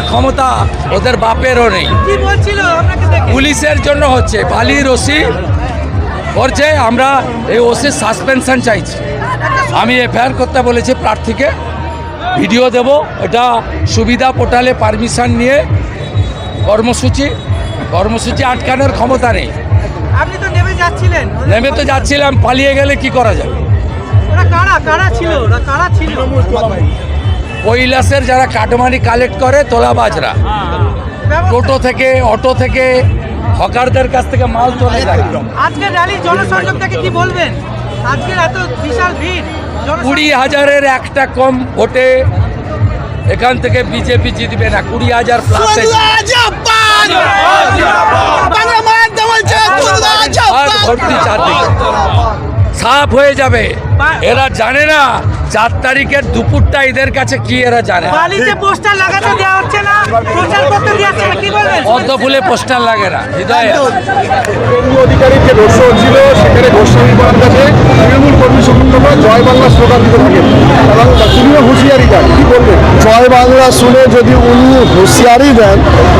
ক্ষমতা ওদের বাপেরও নেই। পুলিশের জন্য হচ্ছে, বালি রশি করছে। আমরা এই ওসির সাসপেনশন চাইছি। আমি এফআইআর করতে বলেছি প্রার্থীকে, ভিডিও দেব। এটা সুবিধা পোর্টালে পারমিশন নিয়ে কর্মসূচি আটকানোর ক্ষমতা নেই। আপনি তো নেমে যাচ্ছিলেন। নেমে তো যাচ্ছিলাম, পালিয়ে গেলে কি করা যাবে? ওরা কারা ছিল? কৈলাসের যারা কাটমানি কালেক্ট করে, তোলাবাজরা, টোটো থেকে, অটো থেকে, হকারদের কাছ থেকে মাল তোলে যায়। আজকের র্যালি জনসংযোগ থেকে কি বলবেন? আজকের এত বিশাল ভিড়, 20,000-এর একটা কম ভোটে এখান থেকে বিজেপি জিতবে না। 20,000 প্লাস ভর্তি চারদিকে সাফ হয়ে যাবে। এরা জানে না 4 তারিখের দুপুরটা এদের কাছে কি, এরা জানে বালিতে পোস্টার লাগাতে দেওয়া হচ্ছে না, প্রচার করতে দেওয়া হচ্ছে না, কি বলবেন? পদ্ম ফুলে পোস্টার লাগে না হৃদয়ে। কেন্দ্রীয় অধিকারীর যে রোড শো ছিল, সেখানে গোস্বামী পাড়ার কাছে তৃণমূল কর্মী সংগঠনরা জয় বাংলা স্লোগান দিতে থাকেন এবং তিনিও হুঁশিয়ারি দেন। কি বলবেন? জয় বাংলা শুনে যদি উনি হুঁশিয়ারি দেন,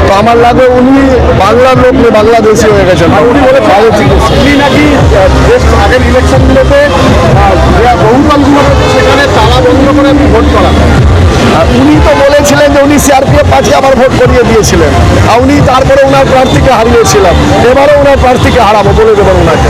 তো আমার লাগে উনি বাংলার লোক নয়, বাংলাদেশি হয়ে গেছেন। আর উনি বলে ভালো ঠিক আছে, উনি নাকি বেশ আগের ইলেকশনগুলোতে বহুদলগুলো সেখানে তালা বন্ধ করে ভোট করা। উনি তো বলেছিলেন যে উনি সিআরপিএফ পার্টি আবার ভোট করিয়ে দিয়েছিলেন, আর উনি তারপরে ওনার প্রার্থীকে হারিয়েছিলাম, এবারও ওনার প্রার্থীকে হারাবো বলে দেবেন ওনাকে।